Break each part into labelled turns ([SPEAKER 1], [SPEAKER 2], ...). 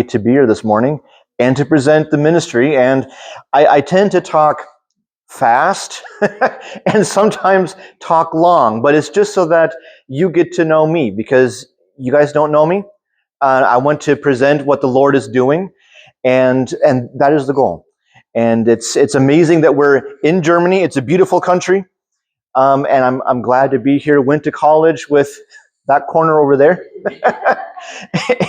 [SPEAKER 1] to be here this morning and to present the ministry. And I tend to talk fast and sometimes talk long, but it's just so that you get to know me, because you guys don't know me. I want to present what the Lord is doing, and that is the goal. And it's amazing that we're in Germany. It's a beautiful country, and I'm glad to be here. Went to college with that corner over there,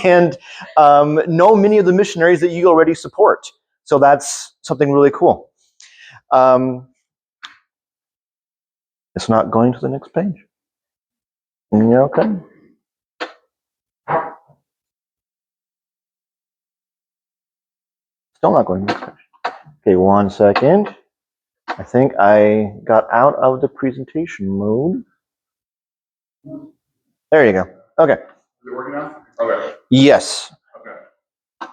[SPEAKER 1] and know many of the missionaries that you already support. So that's something really cool. It's not going to the next page. Yeah, okay. Still not going to the next page. Okay, 1 second. I think I got out of the presentation mode. There you go. Okay.
[SPEAKER 2] Is it working now? Okay.
[SPEAKER 1] Yes.
[SPEAKER 2] Okay.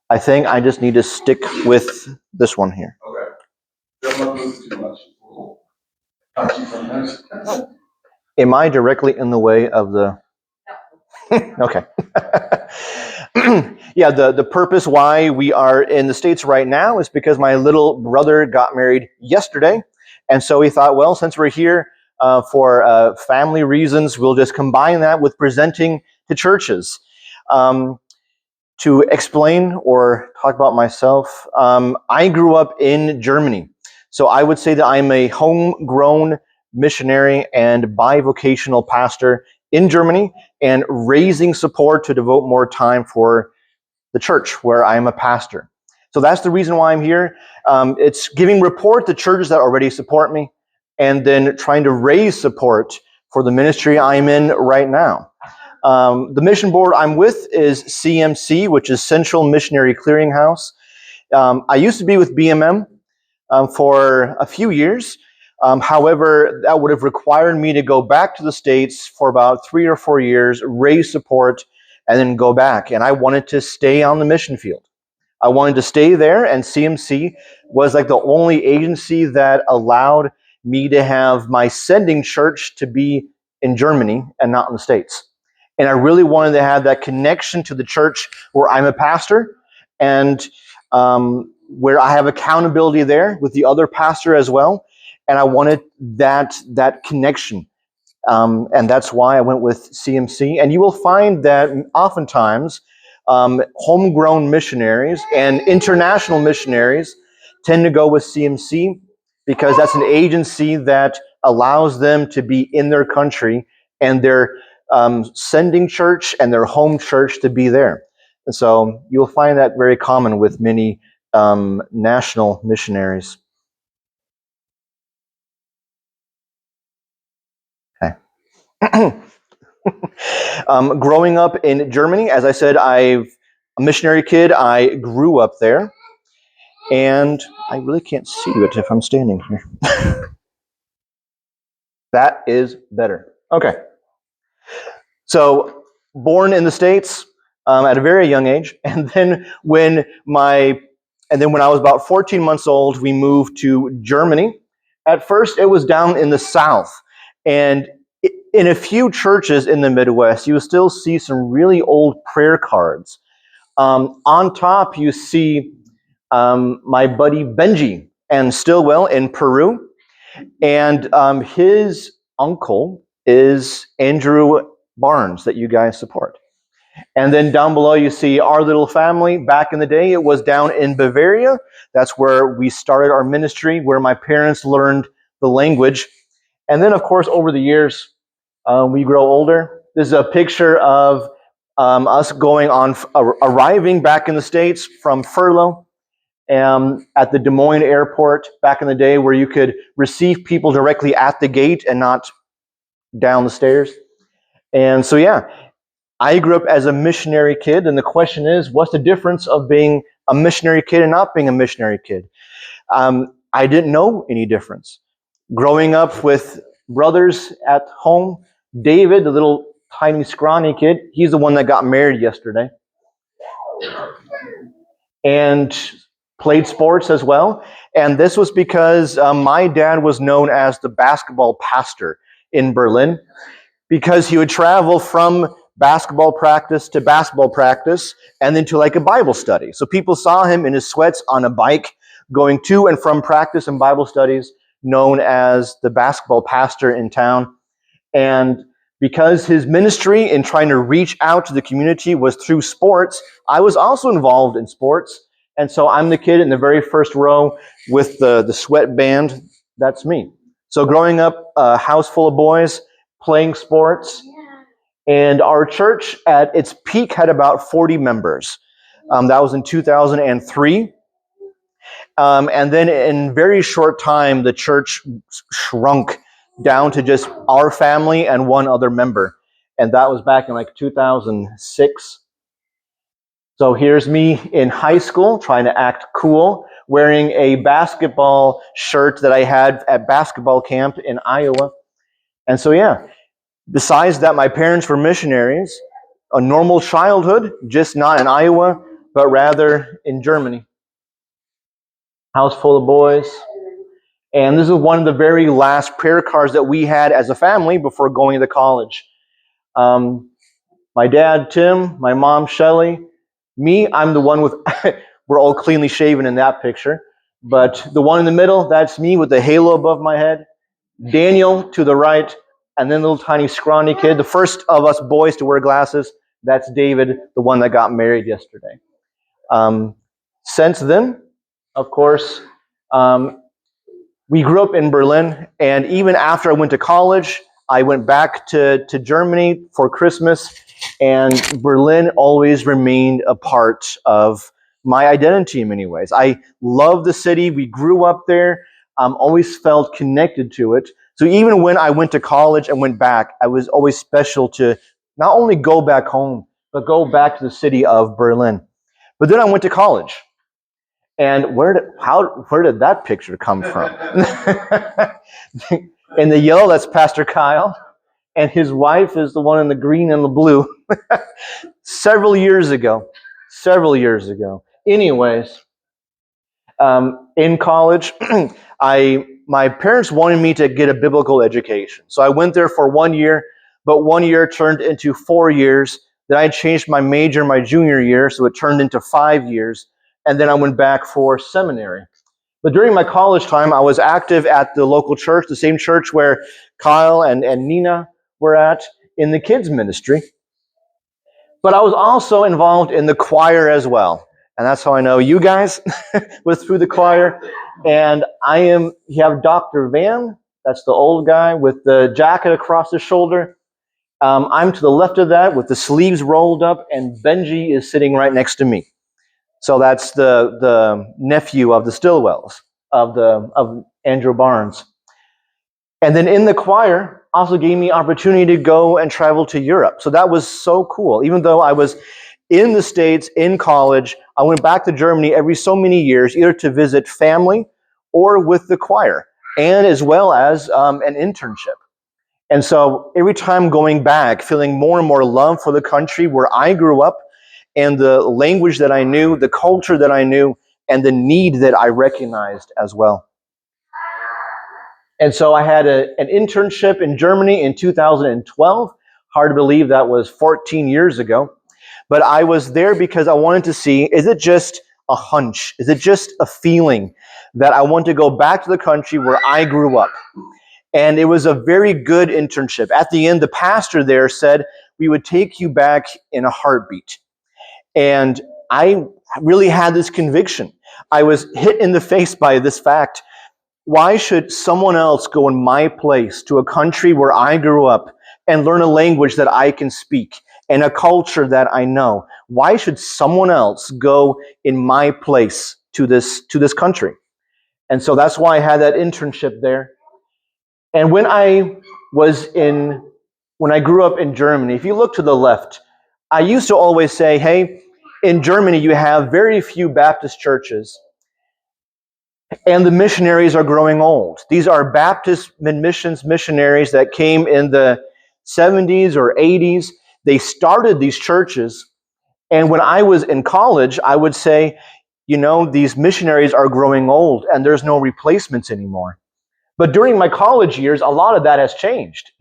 [SPEAKER 1] I think I just need to stick with this one here.
[SPEAKER 2] Okay. Don't let move too much. Touchy sometimes.
[SPEAKER 1] Am I directly in the way of the... Okay. Yeah, the purpose why we are in the States right now is because my little brother got married yesterday. And so we thought, well, since we're here for family reasons, we'll just combine that with presenting to churches. To explain or talk about myself, I grew up in Germany. So I would say that I'm a homegrown missionary and bivocational pastor in Germany, and raising support to devote more time for the church where I'm a pastor. So that's the reason why I'm here. It's giving report to churches that already support me, and then trying to raise support for the ministry I'm in right now. The mission board I'm with is CMC, which is Central Missionary Clearinghouse. I used to be with BMM for a few years. However, that would have required me to go back to the States for about 3 or 4 years, raise support, and then go back. And I wanted to stay on the mission field. I wanted to stay there, and CMC was like the only agency that allowed me to have my sending church to be in Germany and not in the States. And I really wanted to have that connection to the church where I'm a pastor, and where I have accountability there with the other pastor as well. And I wanted that connection. And that's why I went with CMC. And you will find that oftentimes homegrown missionaries and international missionaries tend to go with CMC, because that's an agency that allows them to be in their country, and their sending church and their home church to be there. And so you'll find that very common with many national missionaries. Okay. Growing up in Germany, as I said, I'm a missionary kid. I grew up there, and I really can't see it if I'm standing here. That is better. Okay. So, born in the States at a very young age, and then when I was about 14 months old, we moved to Germany. At first, it was down in the south, and in a few churches in the Midwest, you will still see some really old prayer cards. On top, you see my buddy Benji and Stillwell in Peru, and his uncle is Andrew Barnes that you guys support. And then down below you see our little family. Back in the day, it was down in Bavaria. That's where we started our ministry, where my parents learned the language. And then, of course, over the years, we grow older. This is a picture of us arriving back in the States from furlough at the Des Moines airport back in the day, where you could receive people directly at the gate and not down the stairs. And so, yeah, I grew up as a missionary kid, and the question is, what's the difference of being a missionary kid and not being a missionary kid? I didn't know any difference. Growing up with brothers at home, David, the little tiny scrawny kid, he's the one that got married yesterday, and played sports as well. And this was because my dad was known as the basketball pastor in Berlin, because he would travel from basketball practice to basketball practice, and then to like a Bible study. So people saw him in his sweats on a bike going to and from practice and Bible studies, known as the basketball pastor in town. And because his ministry in trying to reach out to the community was through sports, I was also involved in sports. And so I'm the kid in the very first row with the sweatband. That's me. So growing up, a house full of boys playing sports. And our church at its peak had about 40 members. That was in 2003. And then in very short time, the church shrunk down to just our family and one other member. And that was back in like 2006. So here's me in high school trying to act cool, wearing a basketball shirt that I had at basketball camp in Iowa. And so, yeah, besides that, my parents were missionaries, a normal childhood, just not in Iowa, but rather in Germany. House full of boys. And this is one of the very last prayer cards that we had as a family before going to college. My dad, Tim, my mom, Shelley, me, I'm the one with, we're all cleanly shaven in that picture. But the one in the middle, that's me with the halo above my head. Daniel to the right, and then the little tiny scrawny kid, the first of us boys to wear glasses, that's David, the one that got married yesterday. Since then, of course, we grew up in Berlin, and even after I went to college, I went back to Germany for Christmas, and Berlin always remained a part of my identity in many ways. I love the city. We grew up there. Always felt connected to it. So even when I went to college and went back, I was always special to not only go back home, but go back to the city of Berlin. But then I went to college. And where did that picture come from? In the yellow, that's Pastor Kyle. And his wife is the one in the green and the blue. Several years ago. Anyways, in college, my parents wanted me to get a biblical education. So I went there for 1 year, but 1 year turned into 4 years. Then I changed my major my junior year, so it turned into 5 years. And then I went back for seminary. But during my college time, I was active at the local church, the same church where Kyle and Nina were at in the kids ministry. But I was also involved in the choir as well. And that's how I know you guys was through the choir. And you have Dr. Van, that's the old guy with the jacket across his shoulder. I'm to the left of that with the sleeves rolled up, and Benji is sitting right next to me. So that's the nephew of the Stillwells, of Andrew Barnes. And then in the choir also gave me opportunity to go and travel to Europe. So that was so cool. Even though I was in the States, in college, I went back to Germany every so many years, either to visit family or with the choir, and as well as an internship. And so every time going back, feeling more and more love for the country where I grew up, and the language that I knew, the culture that I knew, and the need that I recognized as well. And so I had an internship in Germany in 2012. Hard to believe that was 14 years ago. But I was there because I wanted to see, is it just a hunch? Is it just a feeling that I want to go back to the country where I grew up? And it was a very good internship. At the end, the pastor there said, we would take you back in a heartbeat. And I really had this conviction. I was hit in the face by this fact. Why should someone else go in my place to a country where I grew up and learn a language that I can speak and a culture that I know? Why should someone else go in my place to this country? And so that's why I had that internship there. And when I grew up in Germany, if you look to the left, I used to always say, hey, in Germany you have very few Baptist churches, and the missionaries are growing old. These are Baptist missionaries that came in the 70s or 80s. They started these churches, and when I was in college, I would say, these missionaries are growing old, and there's no replacements anymore. But during my college years, a lot of that has changed.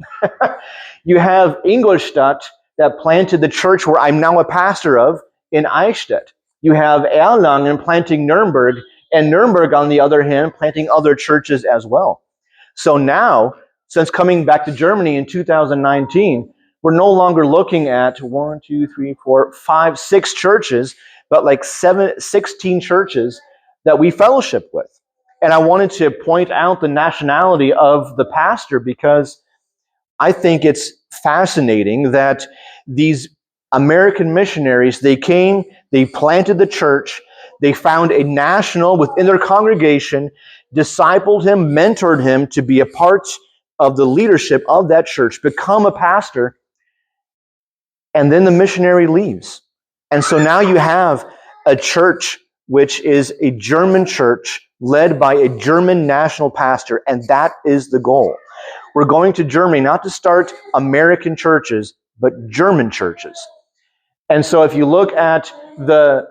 [SPEAKER 1] You have Ingolstadt that planted the church where I'm now a pastor of in Eichstätt. You have Erlangen planting Nuremberg, and Nuremberg, on the other hand, planting other churches as well. So now, since coming back to Germany in 2019, we're no longer looking at 1, 2, 3, 4, 5, 6 churches, but like 16 churches that we fellowship with. And I wanted to point out the nationality of the pastor because I think it's fascinating that these American missionaries, they came, they planted the church, they found a national within their congregation, discipled him, mentored him to be a part of the leadership of that church, become a pastor, and then the missionary leaves. And so now you have a church which is a German church led by a German national pastor, and that is the goal. We're going to Germany not to start American churches, but German churches. And so if you look at the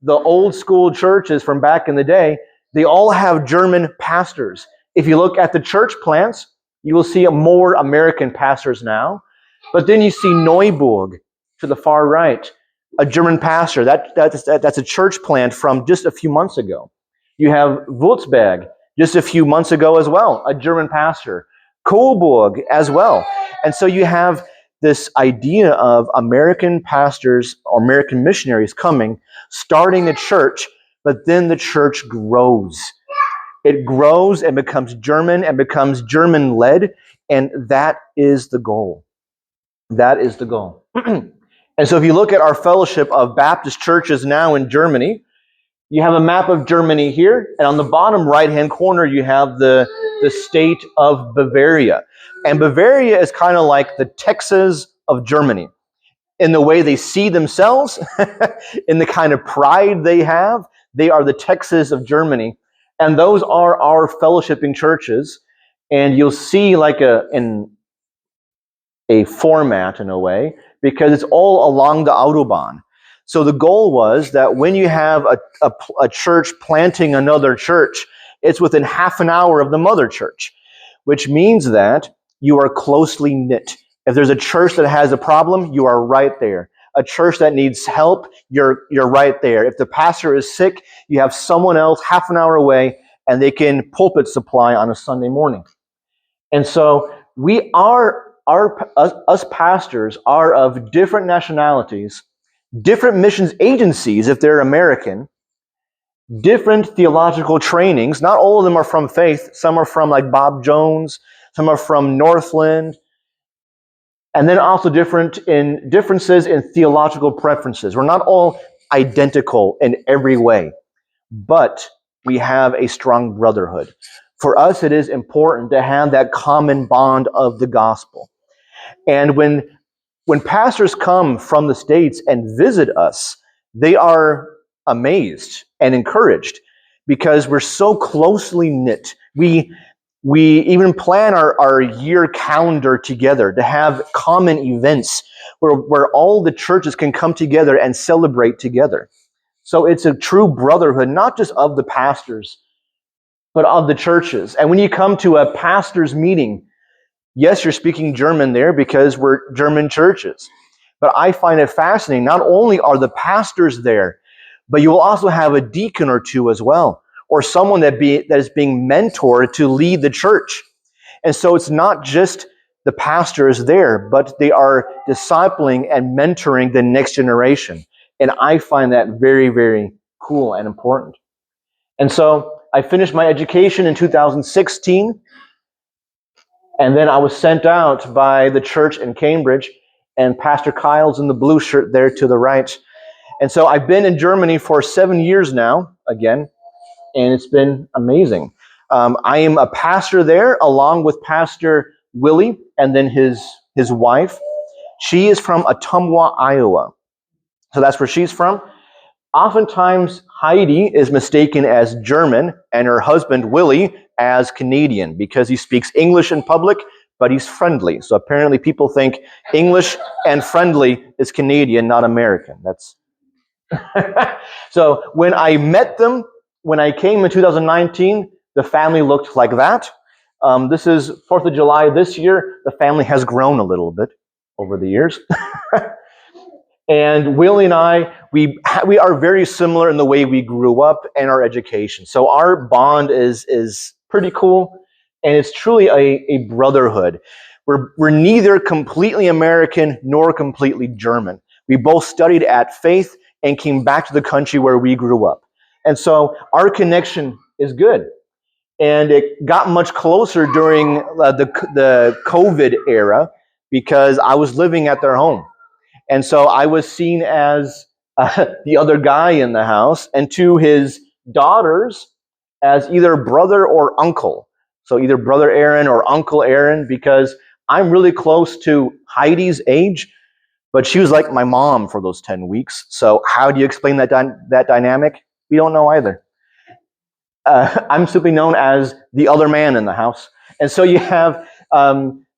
[SPEAKER 1] old school churches from back in the day, they all have German pastors. If you look at the church plants, you will see more American pastors now. But then you see Neuburg to the far right, a German pastor. That's a church plant from just a few months ago. You have Würzburg just a few months ago as well, a German pastor. Coburg as well. And so you have this idea of American pastors or American missionaries coming, starting a church, but then the church grows. It grows and becomes German and becomes German-led, and that is the goal. That is the goal. And so if you look at our fellowship of Baptist churches now in Germany, you have a map of Germany here, and on the bottom right-hand corner, you have the state of Bavaria. And Bavaria is kind of like the Texas of Germany in the way they see themselves, in the kind of pride they have. They are the Texas of Germany. And those are our fellowshipping churches. And you'll see like a format in a way, because it's all along the Autobahn. So the goal was that when you have a church planting another church, it's within half an hour of the mother church, which means that you are closely knit. If there's a church that has a problem, you are right there. A church that needs help, you're right there. If the pastor is sick, you have someone else half an hour away, and they can pulpit supply on a Sunday morning. And so we are, us pastors are of different nationalities, different missions agencies if they're American, different theological trainings. Not all of them are from faith. Some are from like Bob Jones, some are from Northland, and then also differences in theological preferences. We're not all identical in every way, but we have a strong brotherhood. For us, it is important to have that common bond of the gospel. And when pastors come from the States and visit us, they are amazed and encouraged because we're so closely knit. We even plan our year calendar together to have common events where all the churches can come together and celebrate together. So it's a true brotherhood, not just of the pastors, but of the churches. And when you come to a pastor's meeting, yes, you're speaking German there because we're German churches. But I find it fascinating. Not only are the pastors there, but you will also have a deacon or two as well, or someone that is being mentored to lead the church. And so it's not just the pastors there, but they are discipling and mentoring the next generation. And I find that very, very cool and important. And so I finished my education in 2016. And then I was sent out by the church in Cambridge, and Pastor Kyle's in the blue shirt there to the right. And so I've been in Germany for 7 years now, again, and it's been amazing. I am a pastor there along with Pastor Willie and then his wife. She is from Ottumwa, Iowa. So that's where she's from. Oftentimes, Heidi is mistaken as German and her husband, Willie, as Canadian because he speaks English in public, but he's friendly. So apparently people think English and friendly is Canadian, not American. That's So when I met them, when I came in 2019, the family looked like that. This is 4th of July this year. The family has grown a little bit over the years. And Willie and I, we are very similar in the way we grew up and our education. So our bond is pretty cool, and it's truly a brotherhood. We're neither completely American nor completely German. We both studied at Faith and came back to the country where we grew up. And so our connection is good. And it got much closer during the COVID era because I was living at their home. And so I was seen as the other guy in the house, and to his daughters as either brother or uncle. So either brother Aaron or uncle Aaron, because I'm really close to Heidi's age, but she was like my mom for those 10 weeks. So how do you explain that dynamic? We don't know either. I'm simply known as the other man in the house. And so you have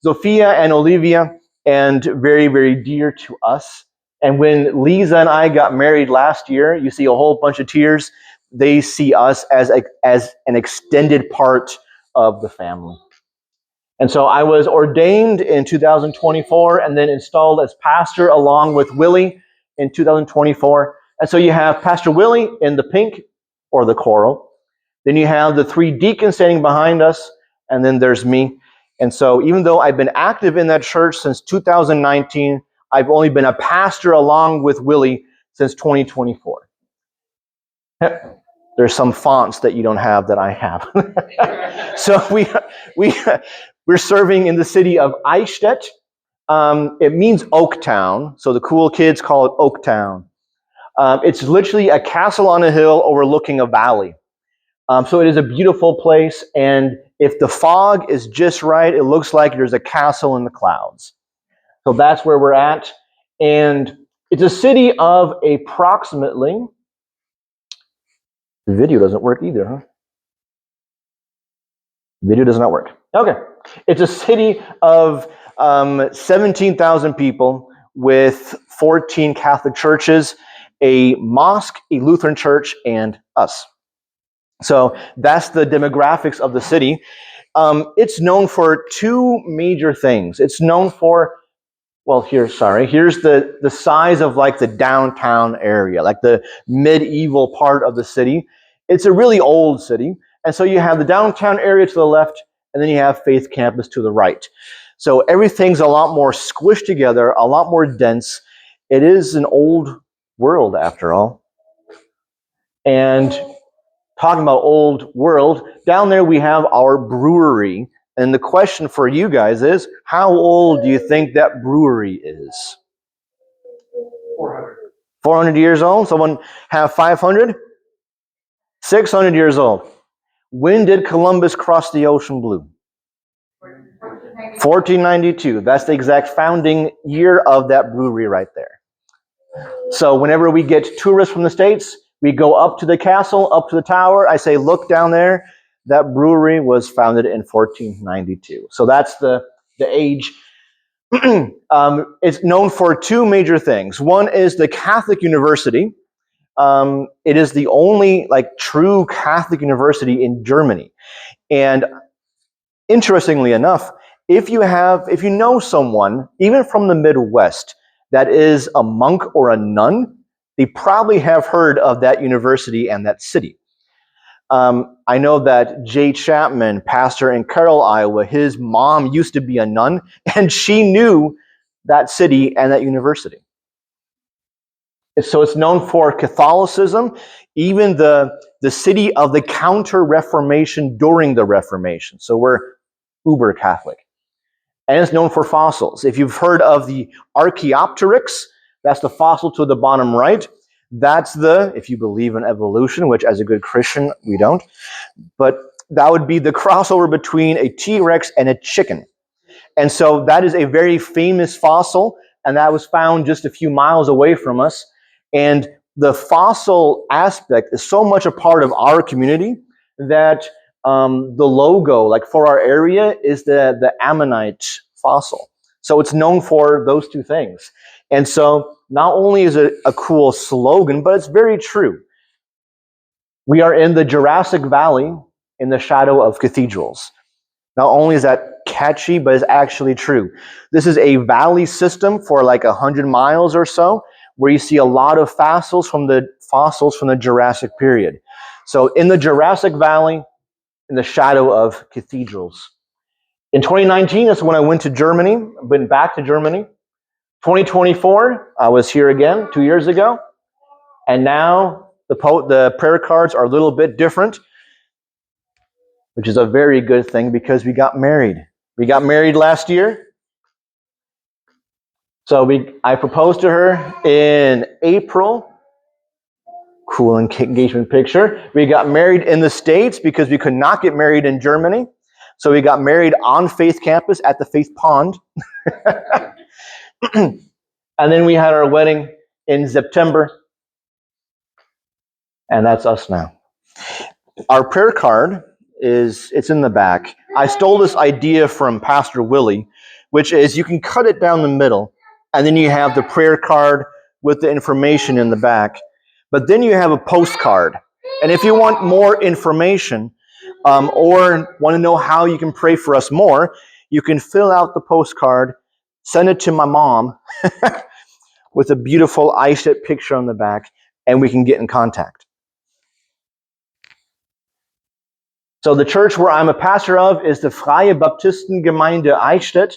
[SPEAKER 1] Sophia and Olivia, and very, very dear to us. And when Lisa and I got married last year, you see a whole bunch of tears. They see us as an extended part of the family. And so I was ordained in 2024 and then installed as pastor along with Willie in 2024. And so you have Pastor Willie in the pink or the coral. Then you have the three deacons standing behind us, and then there's me. And so even though I've been active in that church since 2019, I've only been a pastor along with Willie since 2024. There's some fonts that you don't have that I have. So we're serving in the city of Eichstätt. It means Oak Town, so the cool kids call it Oak Town. It's literally a castle on a hill overlooking a valley. So it is a beautiful place, and if the fog is just right, it looks like there's a castle in the clouds. So that's where we're at, and it's a city of approximately, the video doesn't work either, huh? Video does not work. Okay. It's a city of 17,000 people with 14 Catholic churches, a mosque, a Lutheran church, and us. So that's the demographics of the city. It's known for two major things. It's known for, here's the size of like the downtown area, like the medieval part of the city. It's a really old city. And so you have the downtown area to the left, and then you have Faith Campus to the right. So everything's a lot more squished together, a lot more dense. It is an old world after all. And talking about old world, down there we have our brewery. And the question for you guys is, how old do you think that brewery is?
[SPEAKER 2] 400.
[SPEAKER 1] 400 years old? Someone have 500? 600 years old. When did Columbus cross the ocean blue? 1492. That's the exact founding year of that brewery right there. So whenever we get tourists from the States, we go up to the castle, up to the tower. I say, look down there. That brewery was founded in 1492. So that's the age. It's known for two major things. One is the Catholic University. It is the only true Catholic university in Germany. And interestingly enough, if you know someone, even from the Midwest, that is a monk or a nun, they probably have heard of that university and that city. I know that Jay Chapman, pastor in Carroll, Iowa, his mom used to be a nun, and she knew that city and that university. So it's known for Catholicism, even the city of the Counter-Reformation during the Reformation. So we're uber Catholic. And it's known for fossils. If you've heard of the Archaeopteryx, that's the fossil to the bottom right. That's if you believe in evolution, which as a good Christian, we don't, but that would be the crossover between a T-Rex and a chicken. And so that is a very famous fossil, and that was found just a few miles away from us. And the fossil aspect is so much a part of our community that the logo, for our area, is the ammonite fossil. So it's known for those two things. And so not only is it a cool slogan, but it's very true. We are in the Jurassic Valley in the shadow of cathedrals. Not only is that catchy, but it's actually true. This is a valley system for 100 miles or so, where you see a lot of fossils from the Jurassic period. So in the Jurassic Valley, in the shadow of cathedrals. In 2019, that's when I went back to Germany. 2024, I was here again 2 years ago. And now the prayer cards are a little bit different, which is a very good thing because we got married. We got married last year. So I proposed to her in April. Cool engagement picture. We got married in the States because we could not get married in Germany. So we got married on Faith Campus at the Faith Pond. And then we had our wedding in September. And that's us now. Our prayer card it's in the back. I stole this idea from Pastor Willie, which is you can cut it down the middle, and then you have the prayer card with the information in the back. But then you have a postcard. And if you want more information or want to know how you can pray for us more, you can fill out the postcard, send it to my mom with a beautiful Eichstätt picture on the back, and we can get in contact. So the church where I'm a pastor of is the Freie Baptistengemeinde Eichstätt.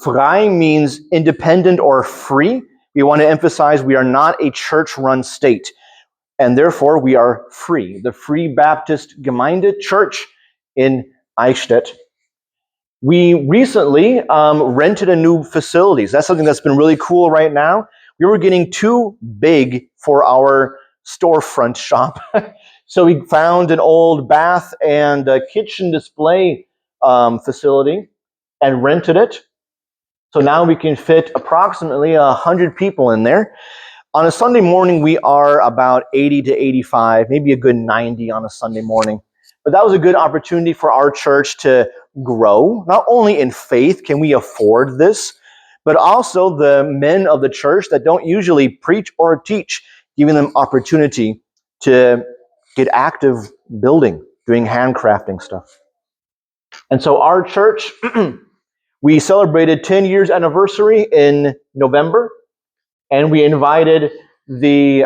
[SPEAKER 1] Frei means independent or free. We want to emphasize we are not a church-run state, and therefore we are free. The Free Baptist Gemeinde Church in Eichstätt. We recently rented a new facility. That's something that's been really cool right now. We were getting too big for our storefront shop. So we found an old bath and kitchen display facility and rented it. So now we can fit approximately 100 people in there. On a Sunday morning, we are about 80 to 85, maybe a good 90 on a Sunday morning. But that was a good opportunity for our church to grow, not only in faith, can we afford this, but also the men of the church that don't usually preach or teach, giving them opportunity to get active building, doing handcrafting stuff. And so our church, we celebrated 10 years anniversary in November, and we invited the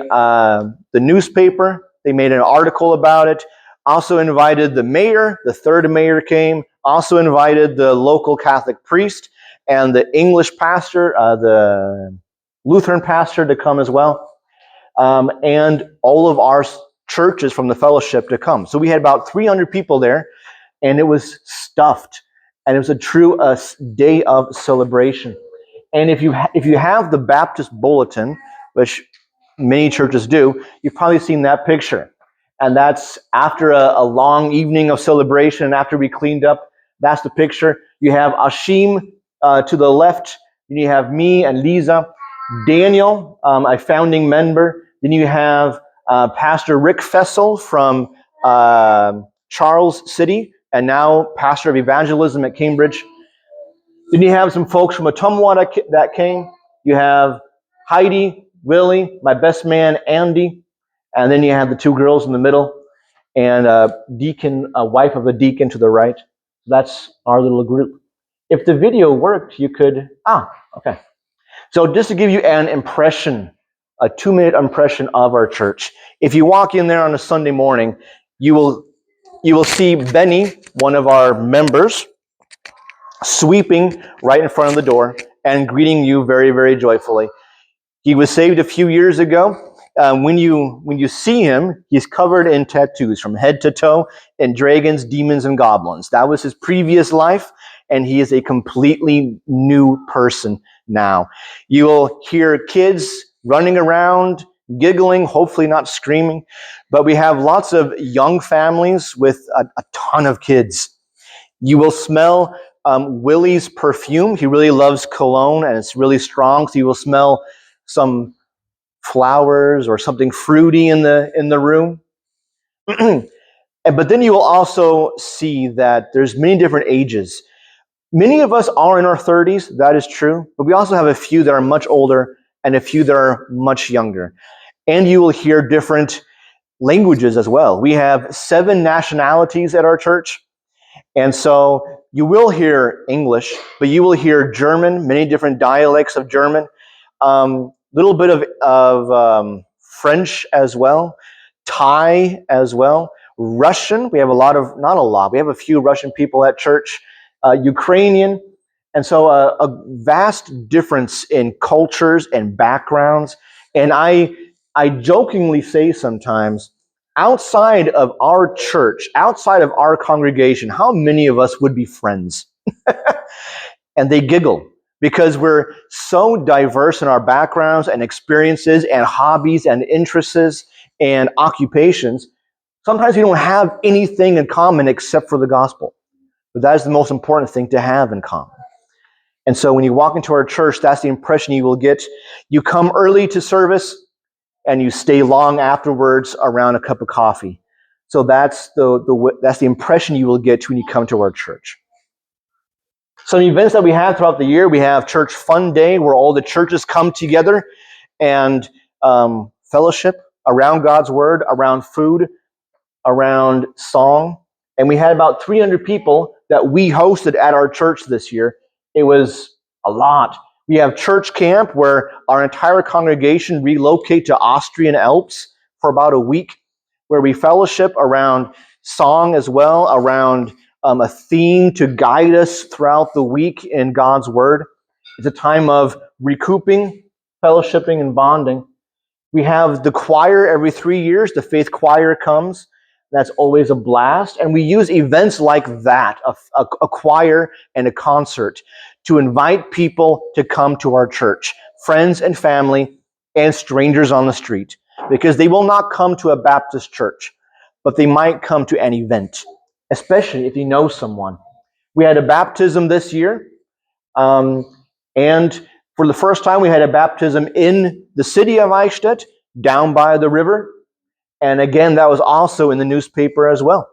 [SPEAKER 1] newspaper. They made an article about it. Also invited the mayor. The third mayor came. Also invited the local Catholic priest and the English pastor, the Lutheran pastor to come as well, and all of our churches from the fellowship to come. So we had about 300 people there, and it was stuffed. And it was a true day of celebration. And if you have the Baptist Bulletin, which many churches do, you've probably seen that picture. And that's after a long evening of celebration, and after we cleaned up, that's the picture. You have Ashim to the left, then you have me and Lisa, Daniel, a founding member. Then you have Pastor Rick Fessel from Charles City, and now pastor of evangelism at Cambridge. Then you have some folks from Atumwa that came. You have Heidi, Willie, my best man, Andy, and then you have the two girls in the middle, and a wife of a deacon to the right. That's our little group. If the video worked, you could, okay. So just to give you an impression, a 2-minute impression of our church. If you walk in there on a Sunday morning, you will see Benny, one of our members, sweeping right in front of the door and greeting you very, very joyfully. He was saved a few years ago. When you see him, he's covered in tattoos from head to toe, and dragons, demons, and goblins. That was his previous life, and he is a completely new person now. You will hear kids running around, giggling, hopefully not screaming, but we have lots of young families with a ton of kids. You will smell Willie's perfume. He really loves cologne, and it's really strong, so you will smell some flowers or something fruity in the room. But then you will also see that there's many different ages. Many of us are in our 30s, that is true, but we also have a few that are much older and a few that are much younger. And you will hear different languages as well. We have 7 nationalities at our church, and so you will hear English, but you will hear German, many different dialects of German. little bit of French as well, Thai as well, Russian. We have not a lot, we have a few Russian people at church, Ukrainian. And so a vast difference in cultures and backgrounds. And I jokingly say sometimes, outside of our church, outside of our congregation, how many of us would be friends? And they giggle because we're so diverse in our backgrounds and experiences and hobbies and interests and occupations. Sometimes we don't have anything in common except for the gospel. But that is the most important thing to have in common. And so when you walk into our church, that's the impression you will get. You come early to service and you stay long afterwards around a cup of coffee. So that's the impression you will get when you come to our church. Some events that we have throughout the year, we have Church Fun Day, where all the churches come together and fellowship around God's Word, around food, around song. And we had about 300 people that we hosted at our church this year. It was a lot. We have church camp, where our entire congregation relocate to Austrian Alps for about a week, where we fellowship around song as well, around a theme to guide us throughout the week in God's Word. It's a time of recouping, fellowshipping, and bonding. We have the choir every 3 years. The faith choir comes. That's always a blast. And we use events like that, a choir and a concert, to invite people to come to our church, friends and family and strangers on the street, because they will not come to a Baptist church, but they might come to an event, especially if you know someone. We had a baptism this year, and for the first time, we had a baptism in the city of Eichstätt, down by the river. And again, that was also in the newspaper as well.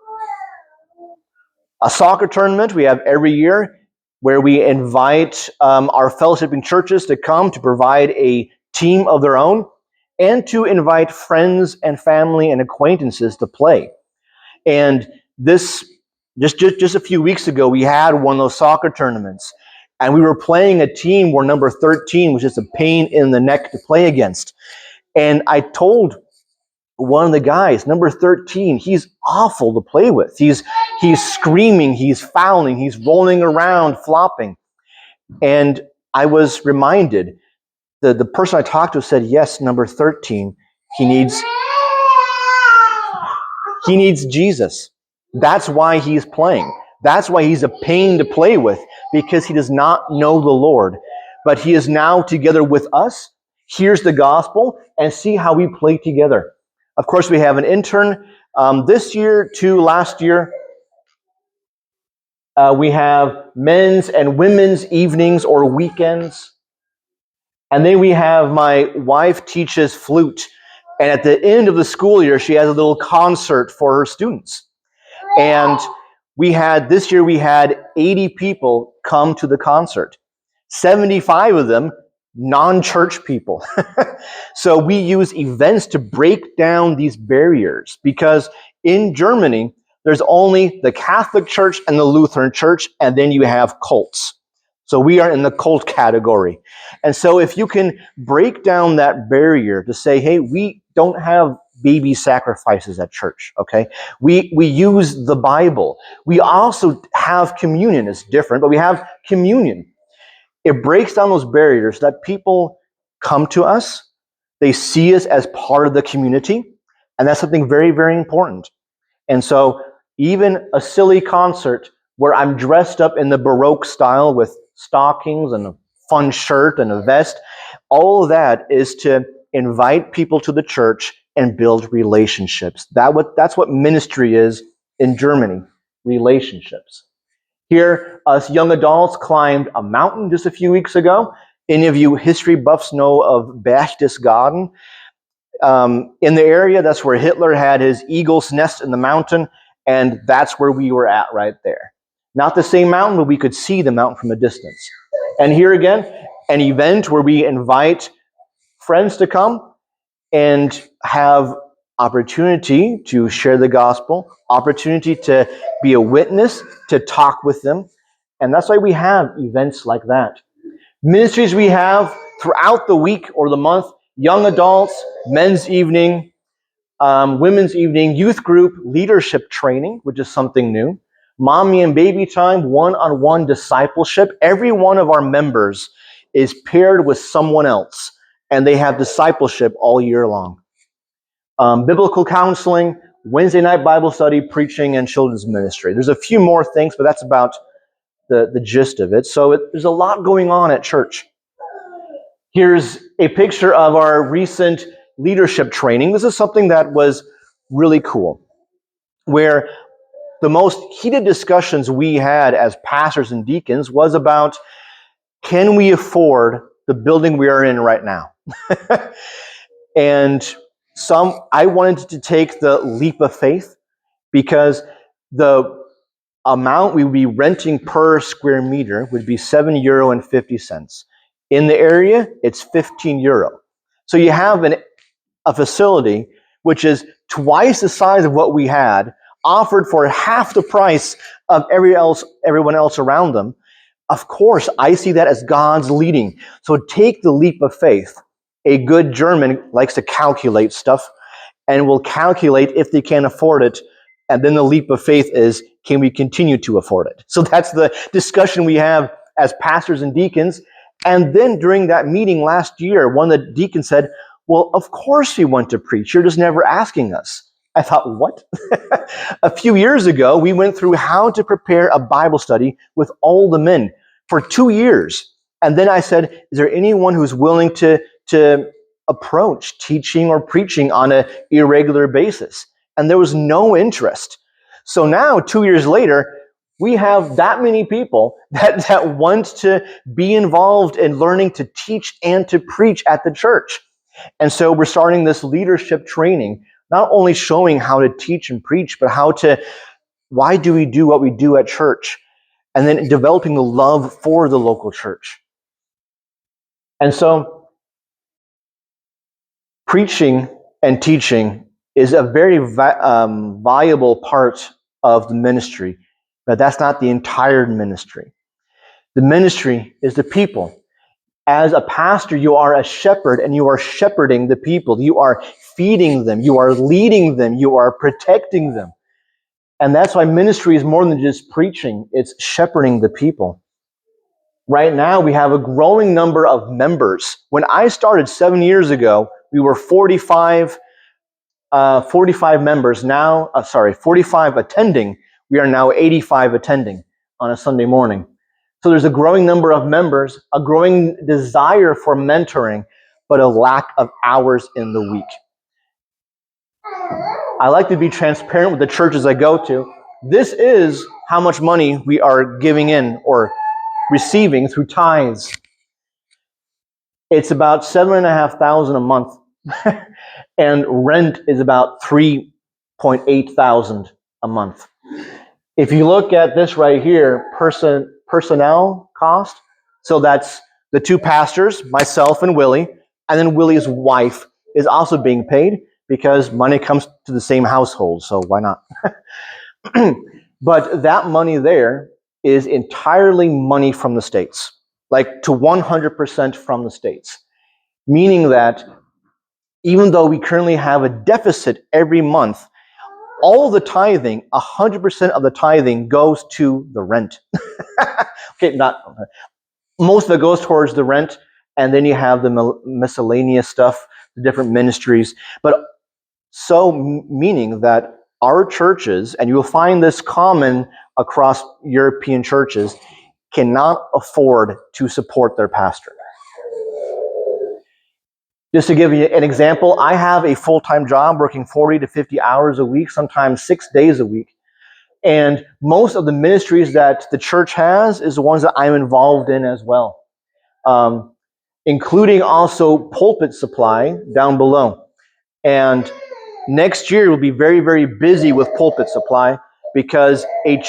[SPEAKER 1] A soccer tournament we have every year, where we invite our fellowshipping churches to come to provide a team of their own, and to invite friends and family and acquaintances to play. And this, just a few weeks ago, we had one of those soccer tournaments, and we were playing a team where number 13 was just a pain in the neck to play against. And I told one of the guys, number 13, he's awful to play with. He's screaming, he's fouling, he's rolling around, flopping. And I was reminded, the person I talked to said, yes, number 13, he needs Jesus. That's why he's playing. That's why he's a pain to play with, because he does not know the Lord. But he is now together with us, hears the gospel, and see how we play together. Of course, we have an intern this year to last year. We have men's and women's evenings or weekends. And then we have my wife teaches flute. And at the end of the school year, she has a little concert for her students. And this year we had 80 people come to the concert. 75 of them non-church people. So we use events to break down these barriers, because in Germany, there's only the Catholic Church and the Lutheran Church, and then you have cults. So we are in the cult category. And so if you can break down that barrier to say, hey, we don't have baby sacrifices at church, okay? We use the Bible. We also have communion. It's different, but we have communion. It breaks down those barriers that people come to us. They see us as part of the community. And that's something very, very important. And so even a silly concert where I'm dressed up in the Baroque style with stockings and a fun shirt and a vest, all of that is to invite people to the church and build relationships. That's what ministry is in Germany, relationships. Here, us young adults climbed a mountain just a few weeks ago. Any of you history buffs know of Berchtesgaden? In the area, that's where Hitler had his eagle's nest in the mountain, and that's where we were at right there. Not the same mountain, but we could see the mountain from a distance. And here again, an event where we invite friends to come and have opportunity to share the gospel, opportunity to be a witness, to talk with them. And that's why we have events like that. Ministries we have throughout the week or the month, young adults, men's evening, women's evening, youth group, leadership training, which is something new, mommy and baby time, one-on-one discipleship. Every one of our members is paired with someone else, and they have discipleship all year long. Biblical counseling, Wednesday night Bible study, preaching, and children's ministry. There's a few more things, but that's about the gist of it. So there's a lot going on at church. Here's a picture of our recent leadership training. This is something that was really cool, where the most heated discussions we had as pastors and deacons was about, can we afford the building we are in right now? And I wanted to take the leap of faith, because the amount we would be renting per square meter would be €7.50. In the area, it's €15. So you have a facility which is twice the size of what we had, offered for half the price of everyone else around them. Of course, I see that as God's leading. So take the leap of faith. A good German likes to calculate stuff and will calculate if they can afford it. And then the leap of faith is, can we continue to afford it? So that's the discussion we have as pastors and deacons. And then during that meeting last year, one of the deacons said, well, of course we want to preach. You're just never asking us. I thought, what? A few years ago, we went through how to prepare a Bible study with all the men for 2 years. And then I said, is there anyone who's willing to approach teaching or preaching on an irregular basis? And there was no interest. So now, 2 years later, we have that many people that want to be involved in learning to teach and to preach at the church. And so we're starting this leadership training, not only showing how to teach and preach, but why do we do what we do at church? And then developing the love for the local church. And so preaching and teaching is a very valuable part of the ministry, but that's not the entire ministry. The ministry is the people. As a pastor, you are a shepherd, and you are shepherding the people. You are feeding them. You are leading them. You are protecting them. And that's why ministry is more than just preaching. It's shepherding the people. Right now, we have a growing number of members. When I started 7 years ago, we were 45 members. 45 attending. We are now 85 attending on a Sunday morning. So there's a growing number of members, a growing desire for mentoring, but a lack of hours in the week. I like to be transparent with the churches I go to. This is how much money we are giving in or receiving through tithes. It's about $7,500 a month, and rent is about $3,800 a month. If you look at this right here, personnel cost, so that's the two pastors, myself and Willie, and then Willie's wife is also being paid because money comes to the same household, so why not? But that money there is entirely money from the states, like to 100% from the states, meaning that even though we currently have a deficit every month, all the tithing, 100% of the tithing goes to the rent. Okay, most of it goes towards the rent, and then you have the miscellaneous stuff, the different ministries. But so meaning that our churches, and you will find this common across European churches, cannot afford to support their pastor. Just to give you an example, I have a full-time job working 40 to 50 hours a week, sometimes 6 days a week. And most of the ministries that the church has is the ones that I'm involved in as well, including also pulpit supply down below. And next year we'll be very, very busy with pulpit supply because a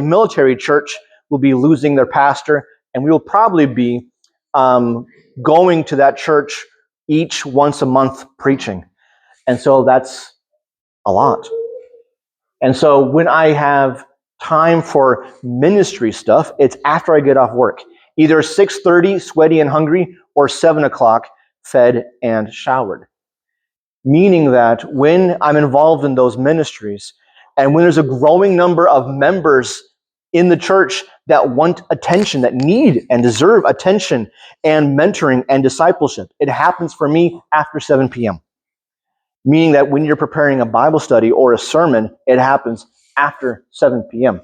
[SPEAKER 1] military church, will be losing their pastor, and we will probably be going to that church each once a month preaching. And so that's a lot. And so when I have time for ministry stuff, it's after I get off work. Either 6:30, sweaty and hungry, or 7 o'clock, fed and showered. Meaning that when I'm involved in those ministries, and when there's a growing number of members in the church that want attention, that need and deserve attention and mentoring and discipleship, it happens for me after 7 p.m. Meaning that when you're preparing a Bible study or a sermon, it happens after 7 p.m.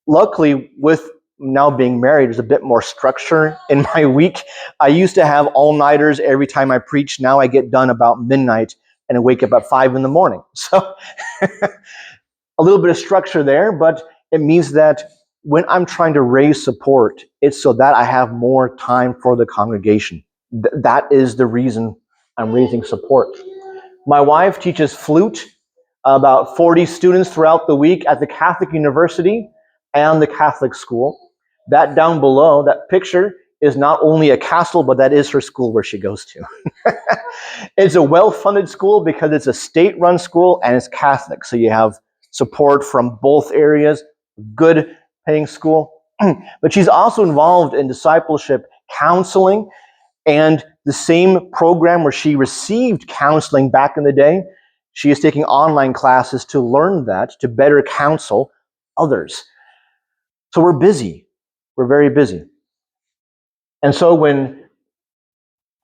[SPEAKER 1] Luckily, with now being married, there's a bit more structure in my week. I used to have all-nighters every time I preach. Now I get done about midnight and I wake up at 5 in the morning. So a little bit of structure there, but it means that when I'm trying to raise support, it's so that I have more time for the congregation. That is the reason I'm raising support. My wife teaches flute, about 40 students throughout the week at the Catholic University and the Catholic school. That down below, that picture, is not only a castle, but that is her school where she goes to. It's a well-funded school because it's a state-run school and it's Catholic. So you have support from both areas, good paying school. But she's also involved in discipleship counseling, and the same program where she received counseling back in the day, she is taking online classes to learn that, to better counsel others. So we're busy. We're very busy. And so when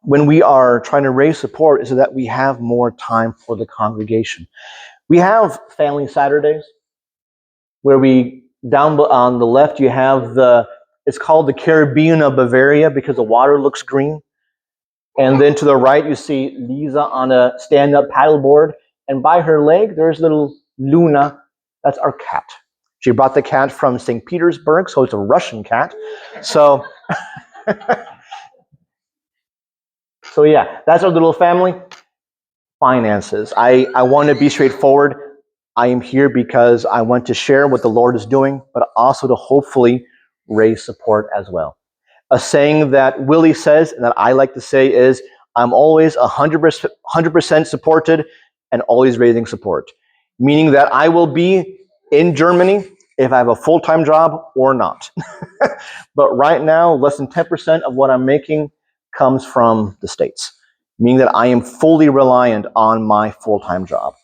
[SPEAKER 1] we are trying to raise support, is so that we have more time for the congregation. We have Family Saturdays, where we, down on the left, you have it's called the Caribbean of Bavaria because the water looks green. And then to the right, you see Lisa on a stand-up paddleboard. And by her leg, there's little Luna. That's our cat. She brought the cat from St. Petersburg, so it's a Russian cat. So, so yeah, that's our little family. Finances. I want to be straightforward. I am here because I want to share what the Lord is doing, but also to hopefully raise support as well. A saying that Willie says, and that I like to say is, I'm always 100% supported and always raising support. Meaning that I will be in Germany if I have a full-time job or not. But right now, less than 10% of what I'm making comes from the States. Meaning that I am fully reliant on my full-time job.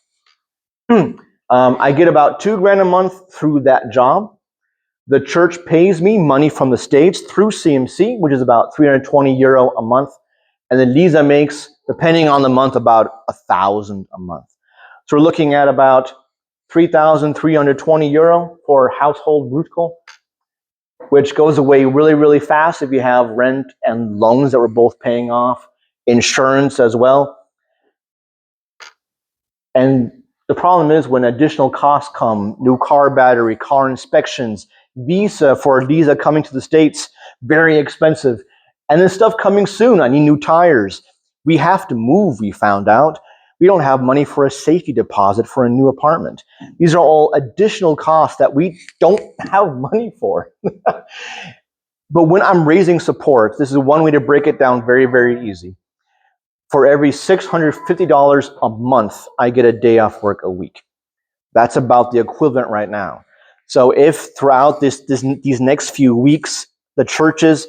[SPEAKER 1] I get about $2,000 a month through that job. The church pays me money from the States through CMC, which is about €320 a month. And then Lisa makes, depending on the month, about €1,000 a month. So we're looking at about €3,320 for household Brudtkuhl, which goes away really, really fast if you have rent and loans that we're both paying off, insurance as well. And the problem is when additional costs come, new car battery, car inspections, visa for Lisa coming to the States, very expensive. And then stuff coming soon. I need new tires. We have to move, we found out. We don't have money for a safety deposit for a new apartment. These are all additional costs that we don't have money for. But when I'm raising support, this is one way to break it down very, very easy. For every $650 a month, I get a day off work a week. That's about the equivalent right now. So if throughout these next few weeks, the churches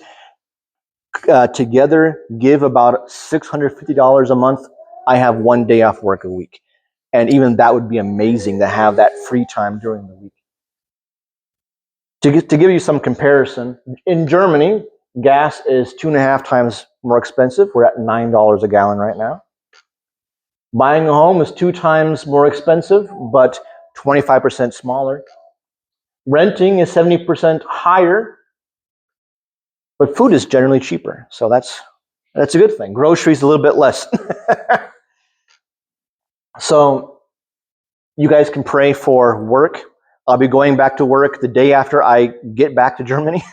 [SPEAKER 1] together give about $650 a month, I have one day off work a week. And even that would be amazing to have that free time during the week. To give you some comparison, in Germany, gas is 2.5 times more expensive. We're at $9 a gallon right now. Buying a home is 2 times more expensive, but 25% smaller. Renting is 70% higher, but food is generally cheaper. So that's a good thing. Groceries a little bit less. So you guys can pray for work. I'll be going back to work the day after I get back to Germany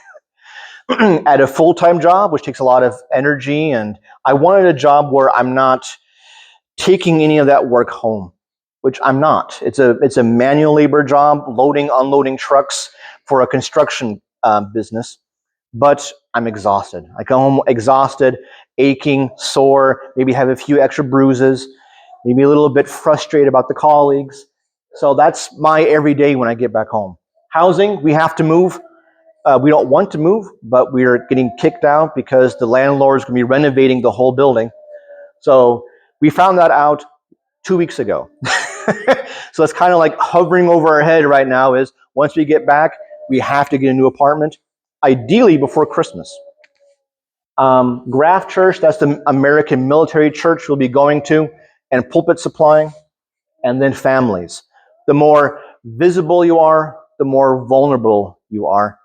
[SPEAKER 1] at a full-time job, which takes a lot of energy. And I wanted a job where I'm not taking any of that work home, which I'm not. It's a manual labor job, loading, unloading trucks for a construction business. But I'm exhausted. I come home exhausted, aching, sore, maybe have a few extra bruises, maybe a little bit frustrated about the colleagues. So that's my everyday when I get back home. Housing, we have to move. We don't want to move, but we are getting kicked out because the landlord is going to be renovating the whole building. So we found that out 2 weeks ago. So it's kind of like hovering over our head right now is once we get back, we have to get a new apartment, ideally before Christmas. Graft Church, that's the American military church we'll be going to, and pulpit supplying, and then families. The more visible you are, the more vulnerable you are.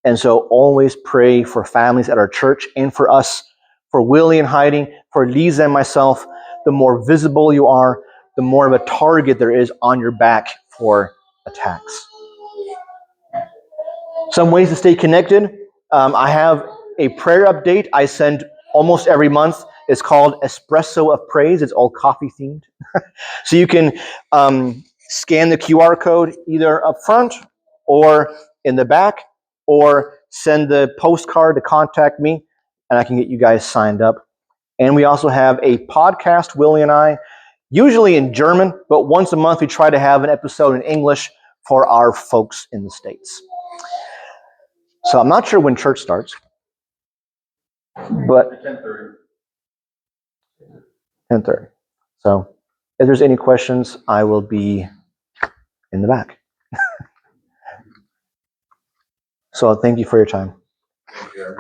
[SPEAKER 1] And so always pray for families at our church and for us, for Willie and Heidi, for Lisa and myself. The more visible you are, the more of a target there is on your back for attacks. Some ways to stay connected. I have a prayer update I send almost every month. It's called Espresso of Praise. It's all coffee themed. So you can scan the QR code either up front or in the back, or send the postcard to contact me, and I can get you guys signed up. And we also have a podcast, Willie and I, usually in German, but once a month we try to have an episode in English for our folks in the States. So I'm not sure when church starts, but
[SPEAKER 2] 10:30.
[SPEAKER 1] 10:30. So if there's any questions, I will be in the back. So thank you for your time.
[SPEAKER 2] Thank you.